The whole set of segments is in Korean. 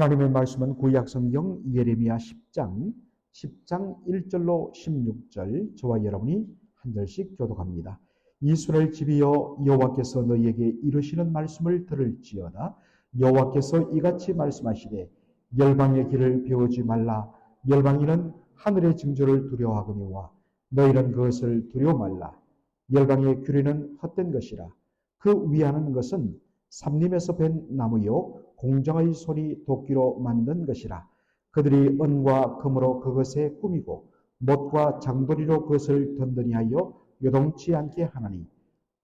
하나님의 말씀은 구약성경 예레미야 10장 1절로 16절, 저와 여러분이 한 절씩 교독합니다. 이스라엘 집이여, 여호와께서 너희에게 이르시는 말씀을 들을지어다. 여호와께서 이같이 말씀하시되, 열방의 길을 배우지 말라. 열방이는 하늘의 징조를 두려워하거니와 너희는 그것을 두려워 말라. 열방의 규례는 헛된 것이라. 그 위하는 것은 삼림에서 벤 나무요 공정의 손이 도끼로 만든 것이라. 그들이 은과 금으로 그것에 꾸미고 못과 장도리로 그것을 든든히 하여 요동치 않게 하나니,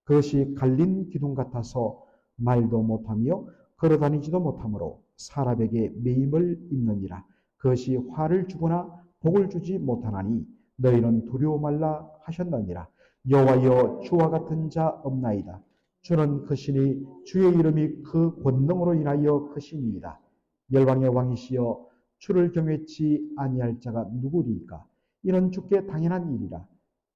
그것이 갈린 기둥 같아서 말도 못하며 걸어다니지도 못하므로 사람에게 매임을 입느니라. 그것이 화를 주거나 복을 주지 못하나니 너희는 두려워 말라 하셨느니라. 여호와여, 주와 같은 자 없나이다. 주는 크시니 주의 이름이 그 권능으로 인하여 크시니이다. 열방의 왕이시여, 주를 경외치 아니할 자가 누구리이까? 이는 주께 당연한 일이라.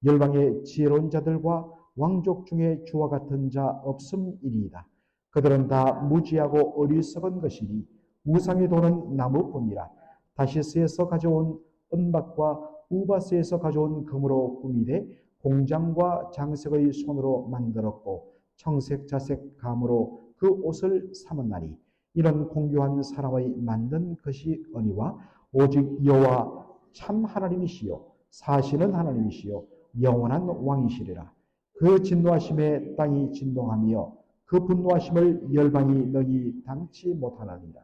열방의 지혜로운 자들과 왕족 중에 주와 같은 자 없음이니이다. 그들은 다 무지하고 어리석은 것이니 우상이 도는 나무뿐이라. 다시스에서 가져온 은박과 우바스에서 가져온 금으로 꾸미되 공장과 장색의 손으로 만들었고 청색 자색 감으로 그 옷을 삼았나니, 이런 공교한 사람의 만든 것이 어니와 오직 여호와 참 하나님이시요 사시는 하나님이시요 영원한 왕이시리라. 그 진노하심에 땅이 진동하며 그 분노하심을 열방이 너희 당치 못하나니라.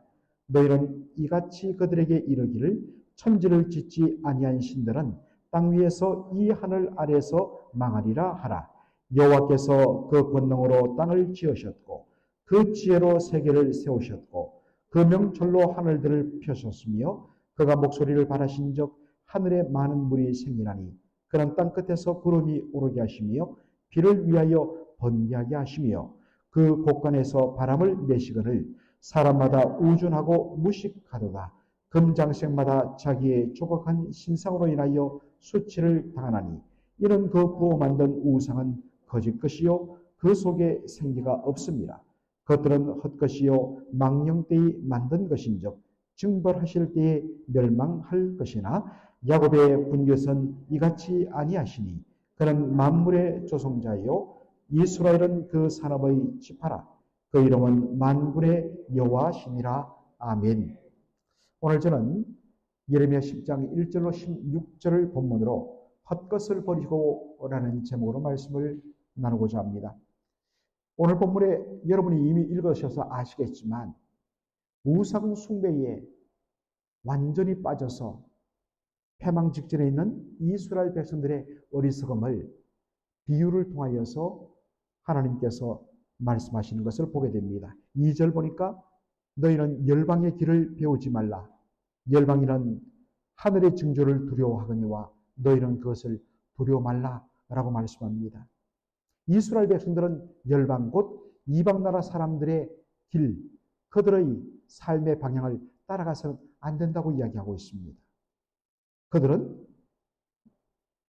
너희는 이같이 그들에게 이르기를, 천지를 짓지 아니한 신들은 땅 위에서 이 하늘 아래에서 망하리라 하라. 여호와께서 그 권능으로 땅을 지으셨고 그 지혜로 세계를 세우셨고 그 명철로 하늘들을 펴셨으며, 그가 목소리를 발하신즉 하늘에 많은 물이 생기나니, 그는 땅 끝에서 구름이 오르게 하시며 비를 위하여 번개하게 하시며 그 곳간에서 바람을 내시거늘 사람마다 우준하고 무식하도다. 금장색마다 자기의 조각한 신상으로 인하여 수치를 당하나니, 이는 그 부어 만든 우상은 거짓 것이요 그 속에 생기가 없습니다. 그것들은 헛것이요 망령되이 만든 것인즉 징벌하실 때에 멸망할 것이나, 야곱의 분깃은 이같이 아니하시니 그는 만물의 조성자요 이스라엘은 그 산업의 지파라. 그 이름은 만군의 여호와시니라. 아멘. 오늘 저는 예레미야 10장 1절로 16절을 본문으로 헛것을 버리고 라는 제목으로 말씀을 나누고자 합니다. 오늘 본문에 여러분이 이미 읽으셔서 아시겠지만, 우상 숭배에 완전히 빠져서 패망 직전에 있는 이스라엘 백성들의 어리석음을 비유를 통하여서 하나님께서 말씀하시는 것을 보게 됩니다. 2절 보니까 너희는 열방의 길을 배우지 말라. 열방이는 하늘의 징조를 두려워하거니와 너희는 그것을 두려워 말라라고 말씀합니다. 이스라엘 백성들은 열방 곧 이방 나라 사람들의 길, 그들의 삶의 방향을 따라가서는 안 된다고 이야기하고 있습니다. 그들은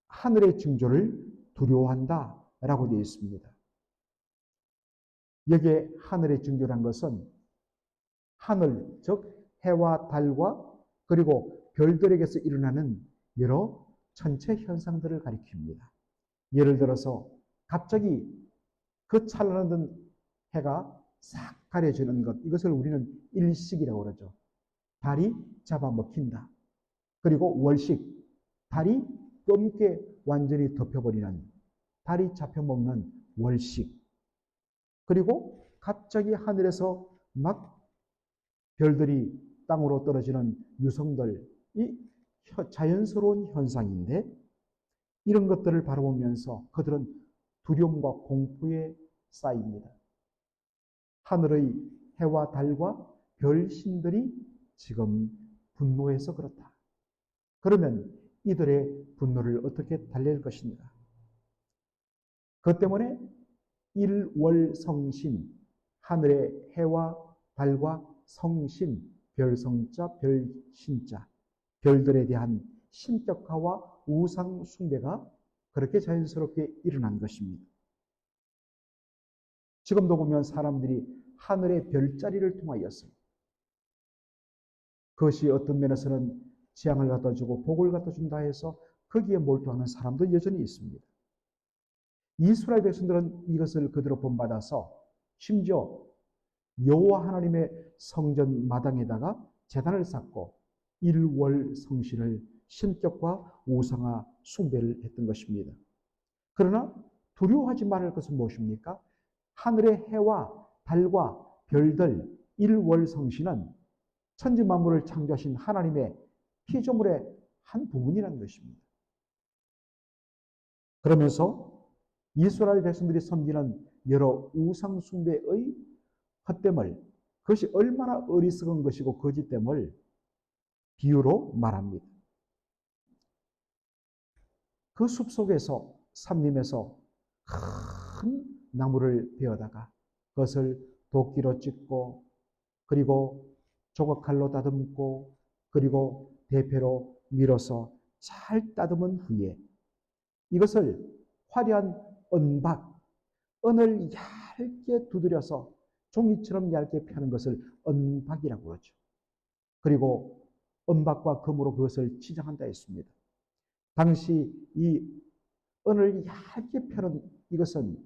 하늘의 징조를 두려워한다라고 되어 있습니다. 여기에 하늘의 징조란 것은 하늘, 즉 해와 달과 그리고 별들에게서 일어나는 여러 천체 현상들을 가리킵니다. 예를 들어서 갑자기 그 찬란하던 해가 싹 가려지는 것, 이것을 우리는 일식이라고 그러죠. 달이 잡아먹힌다. 그리고 월식, 달이 검게 완전히 덮여버리는, 달이 잡혀먹는 월식. 그리고 갑자기 하늘에서 막 별들이 땅으로 떨어지는 유성들, 이 자연스러운 현상인데, 이런 것들을 바라보면서 그들은 두려움과 공포에 쌓입니다. 하늘의 해와 달과 별신들이 지금 분노해서 그렇다. 그러면 이들의 분노를 어떻게 달랠 것인가? 그것 때문에 일월성신, 하늘의 해와 달과 성신, 별성자, 별신자, 별들에 대한 신격화와 우상 숭배가 그렇게 자연스럽게 일어난 것입니다. 지금도 보면 사람들이 하늘의 별자리를 통하여서 그것이 어떤 면에서는 재앙을 갖다 주고 복을 갖다 준다 해서 거기에 몰두하는 사람도 여전히 있습니다. 이스라엘 백성들은 이것을 그대로 본받아서 심지어 여호와 하나님의 성전 마당에다가 제단을 쌓고 일월 성신을 신격과 우상화 숭배를 했던 것입니다. 그러나 두려워하지 말할 것은 무엇입니까? 하늘의 해와 달과 별들 일월 성신은 천지 만물을 창조하신 하나님의 피조물의 한 부분이라는 것입니다. 그러면서 이스라엘 백성들이 섬기는 여러 우상 숭배의 헛됨을, 그것이 얼마나 어리석은 것이고 거짓됨을 비유로 말합니다. 그 숲속에서 산림에서 큰 나무를 베어다가 그것을 도끼로 찢고 그리고 조각칼로 다듬고 그리고 대패로 밀어서 잘 다듬은 후에 이것을 화려한 은을 얇게 두드려서 종이처럼 얇게 펴는 것을 은박이라고 그러죠. 그리고 은박과 금으로 그것을 치장한다 했습니다. 당시 이 은을 얇게 펴는 이것은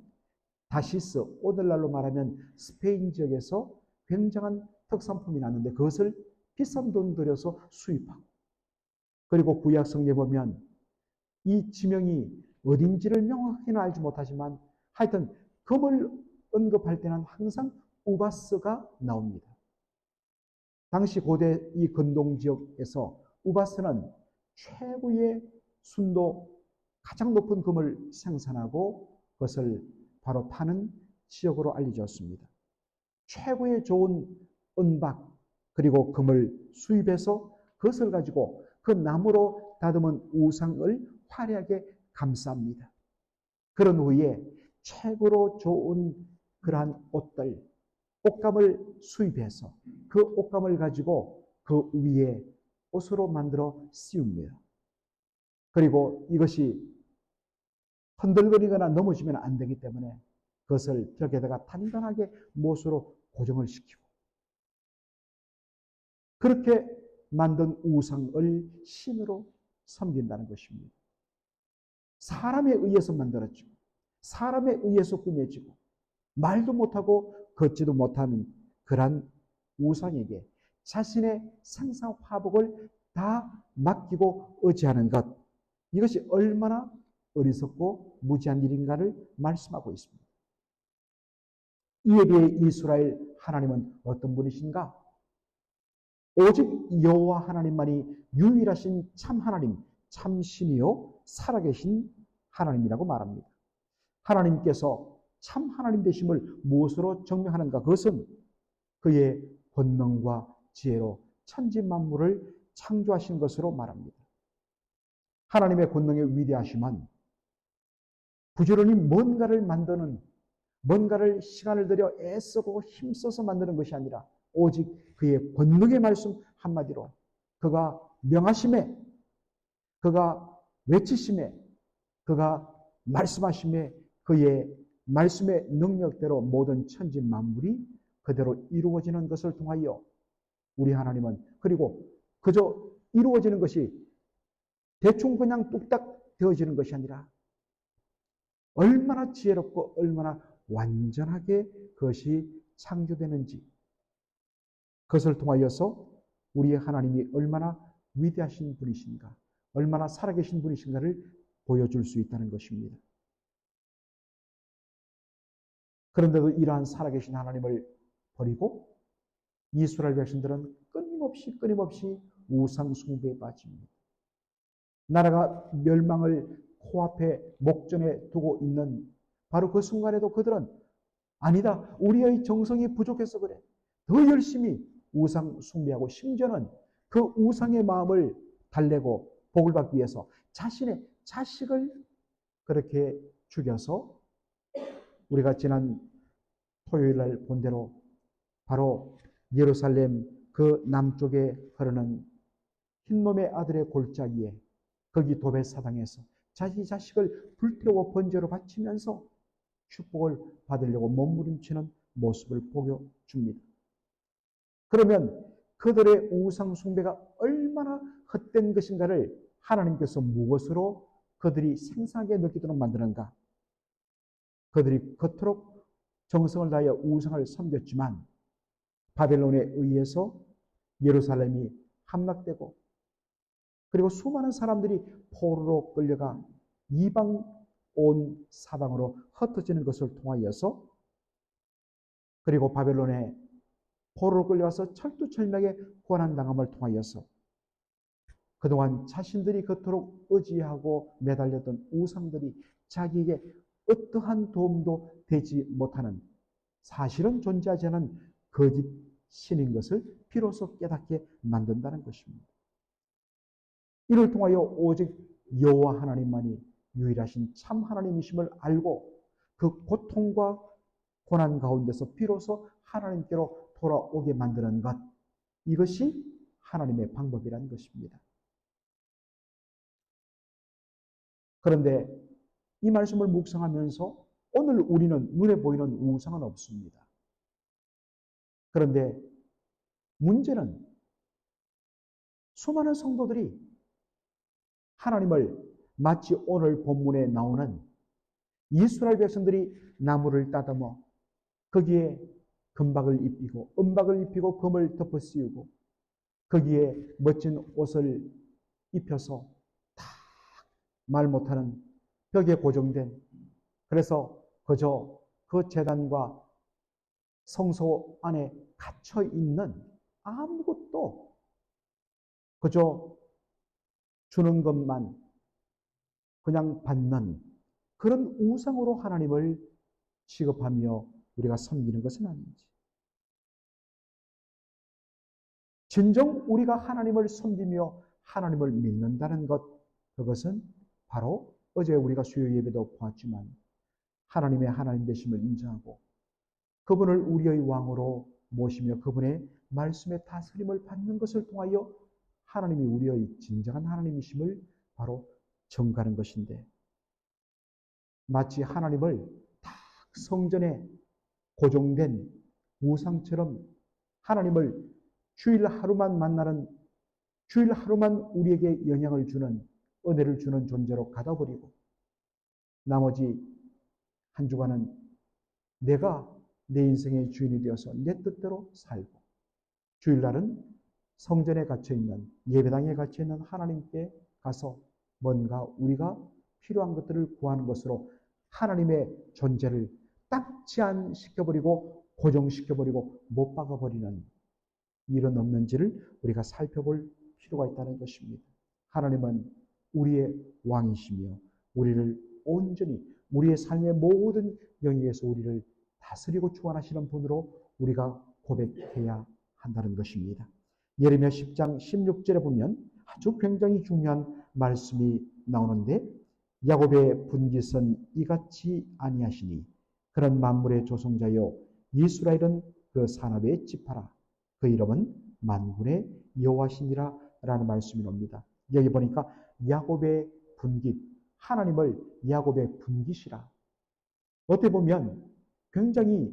다시스, 오늘날로 말하면 스페인 지역에서 굉장한 특산품이 났는데 그것을 비싼 돈 들여서 수입하고, 그리고 구약 성경에 보면 이 지명이 어딘지를 명확히는 알지 못하지만 하여튼 금을 언급할 때는 항상 우바스가 나옵니다. 당시 고대 이 근동 지역에서 우바스는 최고의 순도, 가장 높은 금을 생산하고 그것을 바로 파는 지역으로 알려졌습니다. 최고의 좋은 은박 그리고 금을 수입해서 그것을 가지고 그 나무로 다듬은 우상을 화려하게 감쌉니다. 그런 후에 최고로 좋은 그러한 옷들, 옷감을 수입해서 그 옷감을 가지고 그 위에 옷으로 만들어 씌웁니다. 그리고 이것이 흔들거리거나 넘어지면 안 되기 때문에 그것을 벽에다가 단단하게 못으로 고정을 시키고 그렇게 만든 우상을 신으로 섬긴다는 것입니다. 사람에 의해서 만들어지고 사람에 의해서 꾸며지고 말도 못하고 걷지도 못하는 그러한 우상에게 자신의 생사 화복을 다 맡기고 의지하는 것, 이것이 얼마나 어리석고 무지한 일인가를 말씀하고 있습니다. 이에 비해 이스라엘 하나님은 어떤 분이신가? 오직 여호와 하나님만이 유일하신 참 하나님, 참 신이요 살아계신 하나님이라고 말합니다. 하나님께서 참 하나님 되심을 무엇으로 증명하는가? 그것은 그의 권능과 지혜로 천지 만물을 창조하신 것으로 말합니다. 하나님의 권능의 위대하심은 부지런히 뭔가를 만드는, 뭔가를 시간을 들여 애쓰고 힘써서 만드는 것이 아니라 오직 그의 권능의 말씀 한마디로 그가 명하심에, 그가 외치심에, 그가 말씀하심에 그의 말씀의 능력대로 모든 천지 만물이 그대로 이루어지는 것을 통하여 우리 하나님은, 그리고 그저 이루어지는 것이 대충 그냥 뚝딱 되어지는 것이 아니라 얼마나 지혜롭고 얼마나 완전하게 그것이 창조되는지, 그것을 통하여서 우리의 하나님이 얼마나 위대하신 분이신가, 얼마나 살아계신 분이신가를 보여줄 수 있다는 것입니다. 그런데도 이러한 살아계신 하나님을 버리고 이스라엘 백성들은 끊임없이 우상 숭배에 빠집니다. 나라가 멸망을 코앞에 목전에 두고 있는 바로 그 순간에도 그들은 아니다, 우리의 정성이 부족해서 그래, 더 열심히 우상 숭배하고 심지어는 그 우상의 마음을 달래고 복을 받기 위해서 자신의 자식을 그렇게 죽여서, 우리가 지난 토요일 날 본 대로 바로 예루살렘 그 남쪽에 흐르는 흰놈의 아들의 골짜기에 거기 도배 사당에서 자기 자식을 불태워 번제로 바치면서 축복을 받으려고 몸부림치는 모습을 보여줍니다. 그러면 그들의 우상 숭배가 얼마나 헛된 것인가를 하나님께서 무엇으로 그들이 생생하게 느끼도록 만드는가? 그들이 그토록 정성을 다하여 우상을 섬겼지만 바벨론에 의해서 예루살렘이 함락되고 그리고 수많은 사람들이 포로로 끌려가 이방 온 사방으로 흩어지는 것을 통하여서 그리고 바벨론에 포로로 끌려가서 철두철미하게 고난당함을 통하여서 그동안 자신들이 그토록 의지하고 매달렸던 우상들이 자기에게 어떠한 도움도 되지 못하는 사실은 존재하지 않은 거짓 신인 것을 비로소 깨닫게 만든다는 것입니다. 이를 통하여 오직 여호와 하나님만이 유일하신 참 하나님이심을 알고 그 고통과 고난 가운데서 비로소 하나님께로 돌아오게 만드는 것, 이것이 하나님의 방법이라는 것입니다. 그런데 이 말씀을 묵상하면서 오늘 우리는 눈에 보이는 우상은 없습니다. 그런데 문제는 수많은 성도들이 하나님을 마치 오늘 본문에 나오는 이스라엘 백성들이 나무를 따듬어 거기에 금박을 입히고 은박을 입히고 금을 덮어 씌우고 거기에 멋진 옷을 입혀서 다 말 못하는 벽에 고정된, 그래서 그저 그 제단과 성소 안에 갇혀 있는 아무것도 그저 주는 것만 그냥 받는 그런 우상으로 하나님을 취급하며 우리가 섬기는 것은 아닌지. 진정 우리가 하나님을 섬기며 하나님을 믿는다는 것, 그것은 바로 어제 우리가 수요 예배도 보았지만 하나님의 하나님 되심을 인정하고 그분을 우리의 왕으로 모시며 그분의 말씀의 다스림을 받는 것을 통하여 하나님이 우리의 진정한 하나님이심을 바로 정가는 것인데, 마치 하나님을 딱 성전에 고정된 우상처럼 하나님을 주일 하루만 만나는, 주일 하루만 우리에게 영향을 주는, 은혜를 주는 존재로 가둬버리고 나머지 한 주간은 내가 내 인생의 주인이 되어서 내 뜻대로 살고, 주일날은 성전에 갇혀있는, 예배당에 갇혀있는 하나님께 가서 뭔가 우리가 필요한 것들을 구하는 것으로 하나님의 존재를 딱 제한시켜버리고 고정시켜버리고 못 박아버리는 일은 없는지를 우리가 살펴볼 필요가 있다는 것입니다. 하나님은 우리의 왕이시며 우리를 온전히 우리의 삶의 모든 영역에서 우리를 다스리고 주관하시는 분으로 우리가 고백해야 한다는 것입니다. 예레미야 10장 16절에 보면 아주 굉장히 중요한 말씀이 나오는데, 야곱의 분깃은 이같이 아니하시니 그런 만물의 조성자여 이스라엘은 그 산업에 집하라. 그 이름은 만군의 여호와시니라 라는 말씀이 옵니다. 여기 보니까 야곱의 분깃, 하나님을 야곱의 분깃이라. 어떻게 보면 굉장히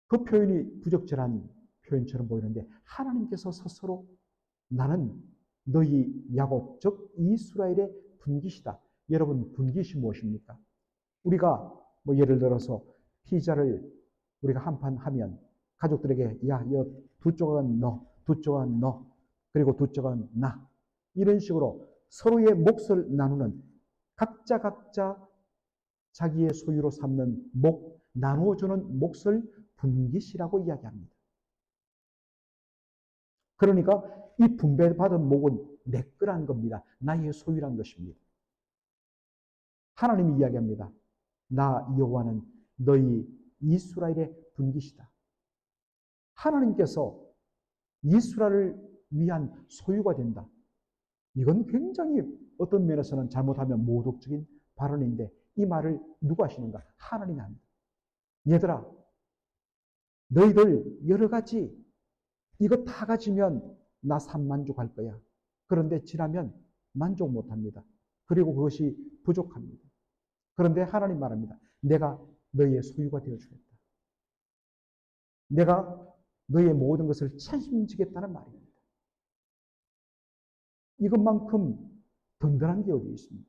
그 표현이 부적절한 표현처럼 보이는데, 하나님께서 스스로 나는 너희 야곱, 즉 이스라엘의 분깃이다. 여러분, 분깃이 무엇입니까? 우리가 예를 들어서 피자를 우리가 한 판 하면 가족들에게 야, 이 두 조각은 너, 두 조각은 너, 그리고 두 조각은 나, 이런 식으로 서로의 몫을 나누는, 각자 자기의 소유로 삼는 몫, 나누어주는 몫을 분깃이라고 이야기합니다. 그러니까 이 분배받은 몫은 내 거란 겁니다. 나의 소유란 것입니다. 하나님이 이야기합니다. 나 여호와는 너희 이스라엘의 분깃이다. 하나님께서 이스라엘을 위한 소유가 된다. 이건 굉장히 어떤 면에서는 잘못하면 모독적인 발언인데, 이 말을 누가 하시는가? 하나님이 합니다. 얘들아, 너희들 여러 가지 이거 다 가지면 나 삼만족할 거야. 그런데 지나면 만족 못합니다. 그리고 그것이 부족합니다. 그런데 하나님 말합니다. 내가 너희의 소유가 되어주겠다. 내가 너의 모든 것을 책임지겠다는 말입니다. 이것만큼 든든한 게 어디 있습니까?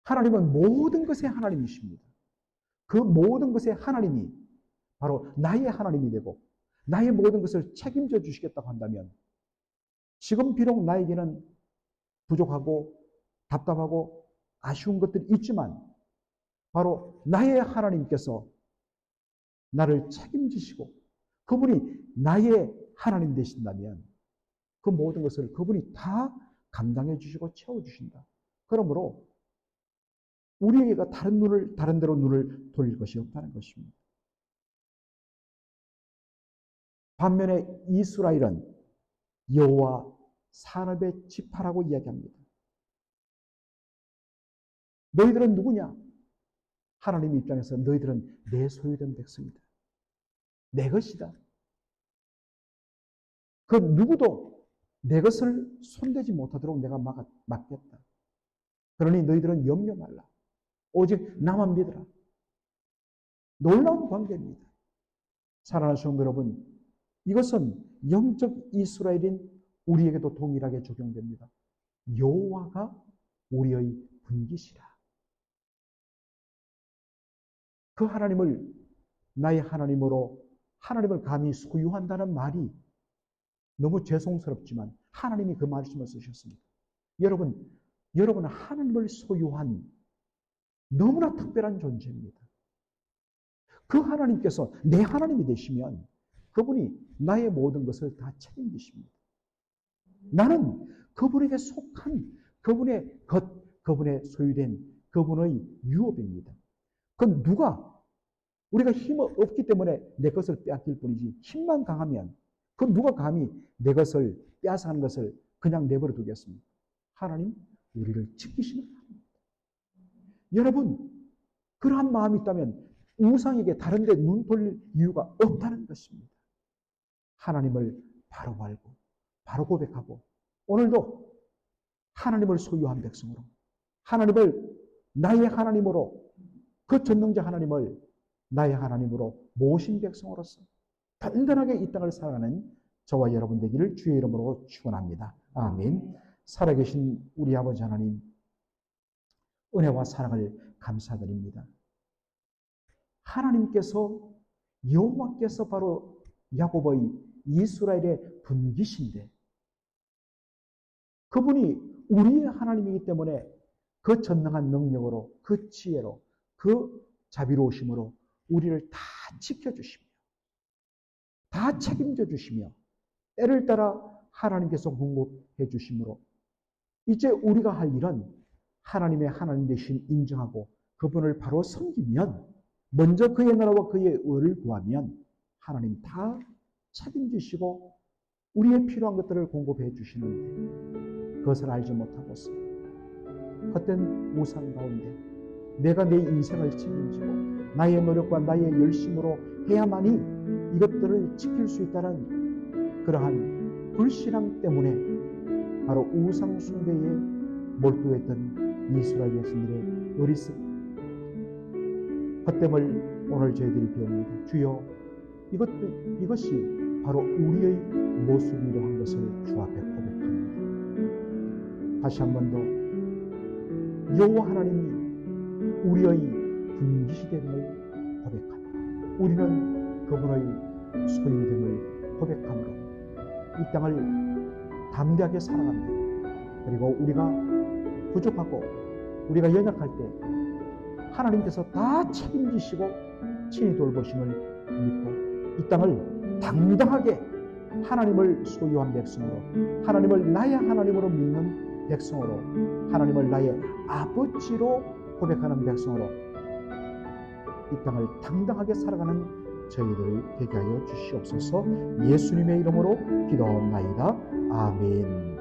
하나님은 모든 것의 하나님이십니다. 그 모든 것의 하나님이 바로 나의 하나님이 되고 나의 모든 것을 책임져 주시겠다고 한다면 지금 비록 나에게는 부족하고 답답하고 아쉬운 것들이 있지만 바로 나의 하나님께서 나를 책임지시고 그분이 나의 하나님 되신다면 그 모든 것을 그분이 다 감당해 주시고 채워주신다. 그러므로 우리에게가 다른 데로 눈을 돌릴 것이 없다는 것입니다. 반면에 이스라엘은 여호와 산업의 지파라고 이야기합니다. 너희들은 누구냐? 하나님 입장에서 너희들은 내 소유된 백성이다. 내 것이다. 그 누구도 내 것을 손대지 못하도록 내가 막겠다. 그러니 너희들은 염려 말라. 오직 나만 믿으라. 놀라운 관계입니다. 사랑하는 성도 여러분, 이것은 영적 이스라엘인 우리에게도 동일하게 적용됩니다. 여호와가 우리의 분기시라. 그 하나님을 나의 하나님으로 하나님을 감히 소유한다는 말이 너무 죄송스럽지만 하나님이 그 말씀을 쓰셨습니다. 여러분은 하나님을 소유한 너무나 특별한 존재입니다. 그 하나님께서 내 하나님이 되시면 그분이 나의 모든 것을 다 책임지십니다. 나는 그분에게 속한 그분의 것, 그분의 소유된 그분의 유업입니다. 그건 우리가 힘 없기 때문에 내 것을 빼앗길 뿐이지 힘만 강하면 그건 누가 감히 내 것을 빼앗아가는 것을 그냥 내버려 두겠습니까? 하나님 우리를 지키시는 하나님입니다. 여러분 그러한 마음이 있다면 우상에게 다른 데 눈 돌릴 이유가 없다는 것입니다. 하나님을 바로 알고 바로 고백하고 오늘도 하나님을 소유한 백성으로 하나님을 나의 하나님으로 그 전능자 하나님을 나의 하나님으로 모신 백성으로서 단단하게 이 땅을 살아가는 저와 여러분 되기를 주의 이름으로 축원합니다. 아멘. 살아계신 우리 아버지 하나님 은혜와 사랑을 감사드립니다. 하나님께서 여호와께서 바로 야곱의 이스라엘의 분기신데 그분이 우리의 하나님이기 때문에 그 전능한 능력으로 그 지혜로 그 자비로우심으로 우리를 다 지켜주시며 다 책임져 주시며 때를 따라 하나님께서 공급해 주심으로 이제 우리가 할 일은 하나님의 하나님 되신 인정하고 그분을 바로 섬기면 먼저 그의 나라와 그의 의를 구하면 하나님 다 책임지시고 우리의 필요한 것들을 공급해 주시는데 그것을 알지 못하고서 헛된 우상 가운데 내가 내 인생을 책임지고 나의 노력과 나의 열심으로 해야만이 이것들을 지킬 수 있다는 그러한 불신앙 때문에 바로 우상 숭배에 몰두했던 이스라엘 백성들의 어리석음 헛됨을 오늘 저희들이 배웁니다. 주여 이것이 바로 우리의 모습이로 한 것을 주 앞에 고백합니다. 다시 한 번 더 여호와 하나님이 우리의 분기시됨을 고백합니다. 우리는 그분의 소유됨을 고백함으로 이 땅을 담대하게 살아갑니다. 그리고 우리가 부족하고 우리가 연약할 때 하나님께서 다 책임지시고 친히 돌보심을 믿고 이 땅을 당당하게 하나님을 소유한 백성으로 하나님을 나의 하나님으로 믿는 백성으로 하나님을 나의 아버지로 고백하는 백성으로 이 땅을 당당하게 살아가는 저희들을 되게 하여 주시옵소서. 예수님의 이름으로 기도하옵나이다. 아멘.